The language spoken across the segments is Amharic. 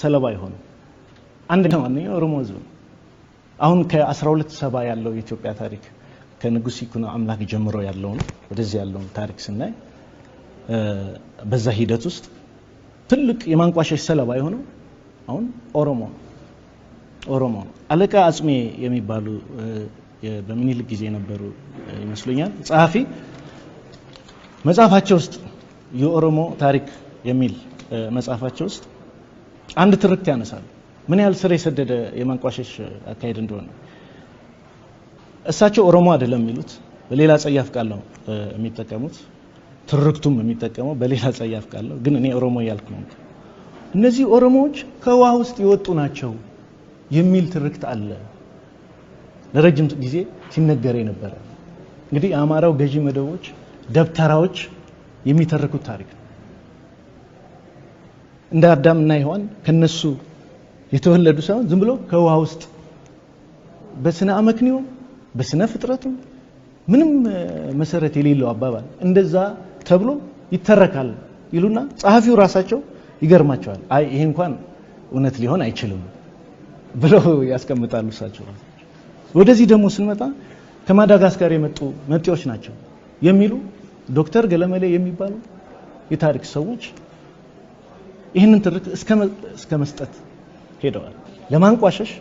ሰለባ ይሆኑ አንደኛው ማንኛው ኦሮሞ ህዝብ አሁን ከ1270 ያለው የኢትዮጵያ ታሪክ ከንጉስ ይኩኖ አምላክ ጀምሮ ያለውን ወደዚህ ያለውን ታሪክ ስናይ በዛ ሂደት ውስጥ ትልቅ የማንቋሸሽ ሰለባ የሆነው አሁን ኦሮሞ አለቃ አጽሜ የሚባሉ በሚኒልክ ጊዜ የነበሩ ይመስሉኛል ጸሐፊ መጽሐፋቸው ውስጥ የኦሮሞ ታሪክ የሚል መጽሐፋቸው ውስጥ አንድ ትርክት ያነሳሉ ምን ያህል ስር የሰደደ የማንቋሸሽ አካሄድ እንደሆነ እሳቸው ኦሮሞ አይደለም የሚሉት በሌላ ጸያፍ ቃል ነው የሚጠቀሙት ትርክቱም የሚጠቀመው በሌላ ጸያፍ ቃል ነው ግን እኔ ኦሮሞ ያልኩ ነው እነዚህ ኦሮሞዎች ከውሃ ውስጥ ይወጡ ናቸው የሚል ትርክት አለ ለረጅም ጊዜ ሲነገር የነበረ እንግዲህ አማራው ገዢ መደቦች ደብተራዎች የሚተርኩት ታሪክ እንደ አዳም እና ሔዋን ከነሱ የተወለዱ ሳይሆን ዝም ብሎ ከውሃ ውስጥ በስነ አመክንዮ በስነ ፍጥረቱ ምንም መሰረት የሌለው አባባል እንደዛ ተብሎ ይተረካል ይሉና ጸሐፊው ራሳቸው ይገርማቸዋል አይ ይሄ እንኳን እውነት ሊሆን አይችልም ብለው ያስቀምጣሉ እሳቸው ወደዚህ ደግሞ ስንመጣ ከማዳጋስካር የመጡ መጤዎች ናቸው የሚሉ ዶክተር ገለመሌ የሚባሉ የታሪክ ሰዎች ይህንን ትርክ እስከ መስጠት ሄደዋል ለማንቋሸሽ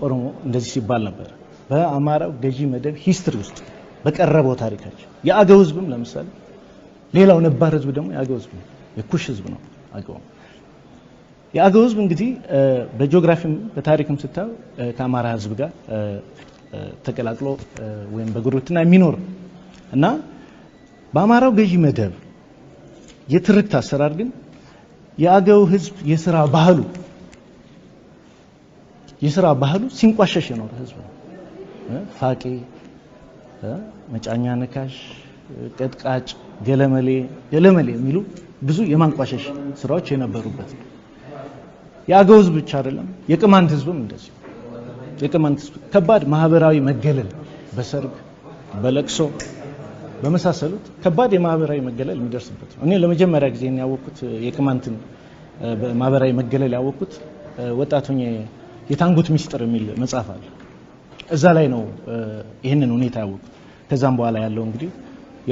ኦሮሞ እንደዚህ ሲባል ነበር በአማራው ገዢ መደብ ሂስትሪ ውስጥ በቀረበው ታሪካቸው የአገው ህዝብም ለምሳሌ ሌላው ነባር ህዝብ ደግሞ የአገው ህዝብ ነው የኩሽ ህዝብ ነው አገው የአገው ህዝብ እንግዲህ በጂኦግራፊም በታሪክም ስታው ከአማራ ህዝብ ጋር ተቀላቅሎ ወይም በጉርብትና የሚኖር እና በአማራው ገዢ መደብ የትርክት አሰራር ግን የአገው ህዝብ የሥራ ባህሉ ሲንቋሸሽ የኖረ ህዝብ ነው ፋቂ መጫኛ ነካሽ ቀጥቃጭ ገለመሌ የሚሉ ብዙ የማንቋሸሽ ስራዎች የነበሩበት የአገው ህዝብ ብቻ አይደለም የቅማንት ህዝብም እንደዚህ የቅማንት ህዝብ ከባድ ማህበራዊ መገለል በሰርግ በለቅሶ በመሳሰሉት ከባድ የማህበራዊ መገለል የሚደርስበት ነው እኔ ለመጀመሪያ ጊዜ ያወቅኩት የቅማንትን ማህበራዊ መገለል ያወቅኩት ወጣቱኝ የታንጉት ሚስጥር የሚል መጽሐፍ አለ እዛ ላይ ነው ይሄንን ሁኔታ ያወቅኩት ከዛም በኋላ ያለው እንግዲህ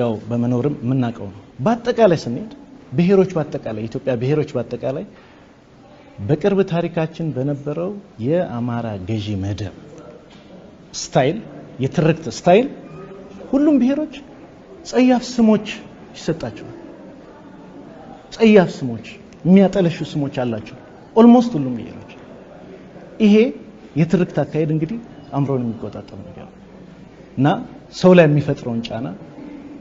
ያው በመኖርም ምናቀው ነው በአጠቃላይ ስንሄድ ብሔሮች በአጠቃላይ ኢትዮጵያ ብሔሮች በአጠቃላይ በቅርብ ታሪካችን በነበረው የአማራ ገዢ መደብ ስታይል የትርክት ስታይል ሁሉም ብሔሮች ጸያፍ ስሞች ይሰጣቸዋል ጸያፍ ስሞች የሚያጠለሹ ስሞች አላቸው ኦልሞስት ሁሉም ብሔሮች ይሄ የትርክት አካሄድ እንግዲህ አምሮን የሚቆጣጠር ነገር እና ሰው ላይ የሚፈጥረውን ጫና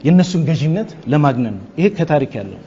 የነሱን ገዢነት ለማግነን ነው ይሄ ከታሪክ ያለው